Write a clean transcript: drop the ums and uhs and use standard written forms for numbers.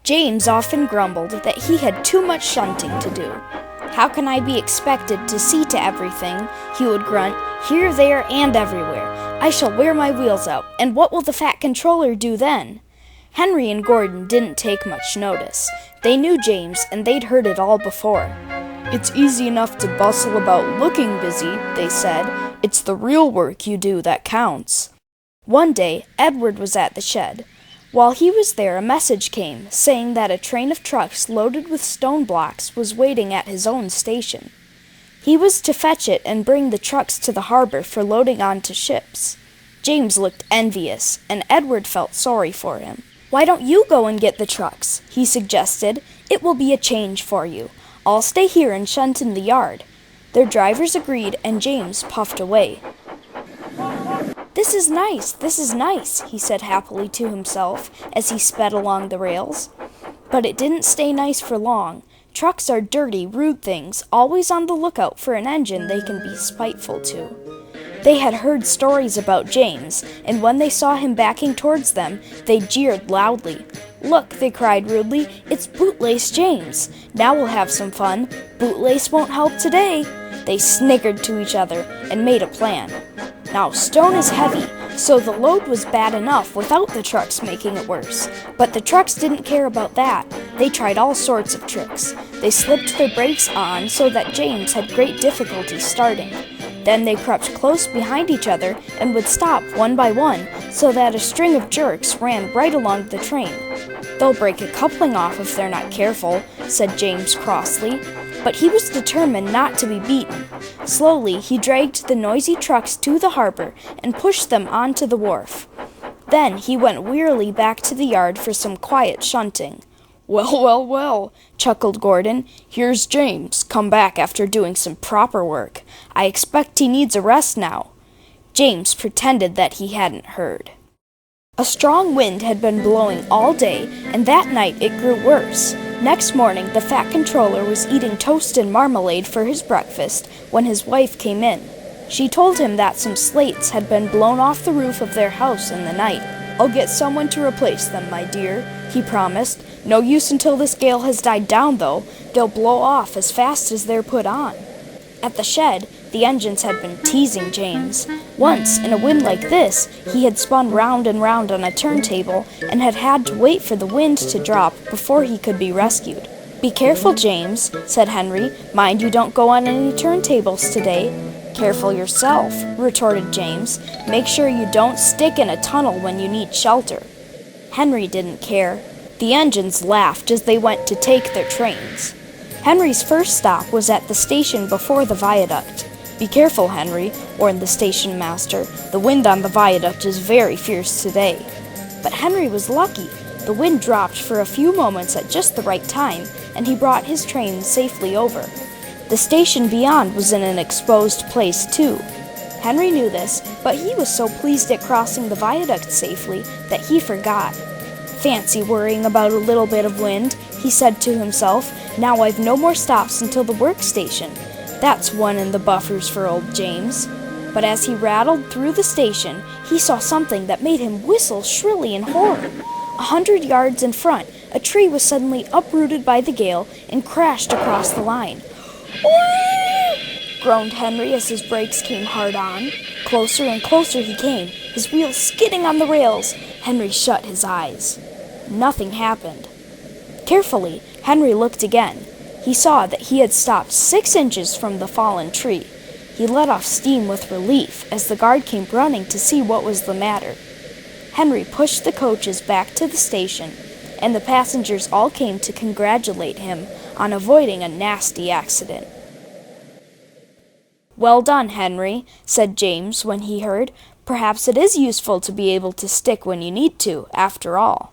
James often grumbled that he had too much shunting to do. "How can I be expected to see to everything?" he would grunt, "here, there, and everywhere. I shall wear my wheels out, and what will the fat controller do then?" Henry and Gordon didn't take much notice. They knew James, and they'd heard it all before. "It's easy enough to bustle about looking busy," they said. "It's the real work you do that counts." One day, Edward was at the shed. While he was there, a message came, saying that a train of trucks loaded with stone blocks was waiting at his own station. He was to fetch it and bring the trucks to the harbor for loading onto ships. James looked envious, and Edward felt sorry for him. "Why don't you go and get the trucks?" he suggested. "It will be a change for you. I'll stay here and shunt in the yard." Their drivers agreed, and James puffed away. This is nice, he said happily to himself as he sped along the rails. But it didn't stay nice for long. Trucks are dirty, rude things, always on the lookout for an engine they can be spiteful to. They had heard stories about James, and when they saw him backing towards them, they jeered loudly. "Look," they cried rudely, "it's Bootlace James. Now we'll have some fun. Bootlace won't help today." They snickered to each other and made a plan. Now, stone is heavy, so the load was bad enough without the trucks making it worse. But the trucks didn't care about that. They tried all sorts of tricks. They slipped their brakes on so that James had great difficulty starting. Then they crept close behind each other and would stop one by one so that a string of jerks ran right along the train. "They'll break a coupling off if they're not careful," said James crossly. But he was determined not to be beaten. Slowly, he dragged the noisy trucks to the harbor and pushed them onto the wharf. Then he went wearily back to the yard for some quiet shunting. Well, chuckled Gordon. "Here's James, come back after doing some proper work. I expect he needs a rest now." James pretended that he hadn't heard. A strong wind had been blowing all day, and that night it grew worse. Next morning, the fat controller was eating toast and marmalade for his breakfast when his wife came in. She told him that some slates had been blown off the roof of their house in the night. "I'll get someone to replace them, my dear," he promised. "No use until this gale has died down, though. They'll blow off as fast as they're put on." At the shed, the engines had been teasing James. Once, in a wind like this, he had spun round and round on a turntable and had had to wait for the wind to drop before he could be rescued. "Be careful, James," said Henry. "Mind you don't go on any turntables today." "Careful yourself," retorted James. "Make sure you don't stick in a tunnel when you need shelter." Henry didn't care. The engines laughed as they went to take their trains. Henry's first stop was at the station before the viaduct. "Be careful, Henry," warned the station master. "The wind on the viaduct is very fierce today." But Henry was lucky. The wind dropped for a few moments at just the right time, and he brought his train safely over. The station beyond was in an exposed place, too. Henry knew this, but he was so pleased at crossing the viaduct safely that he forgot. "Fancy worrying about a little bit of wind," he said to himself. "Now I've no more stops until the workstation. That's one in the buffers for old James." But as he rattled through the station, he saw something that made him whistle shrilly in horror. 100 yards in front, a tree was suddenly uprooted by the gale and crashed across the line. "Whee!" groaned Henry as his brakes came hard on. Closer and closer he came, his wheels skidding on the rails. Henry shut his eyes. Nothing happened. Carefully, Henry looked again. He saw that he had stopped 6 inches from the fallen tree. He let off steam with relief as the guard came running to see what was the matter. Henry pushed the coaches back to the station, and the passengers all came to congratulate him on avoiding a nasty accident. "Well done, Henry," said James when he heard. "Perhaps it is useful to be able to stick when you need to, after all."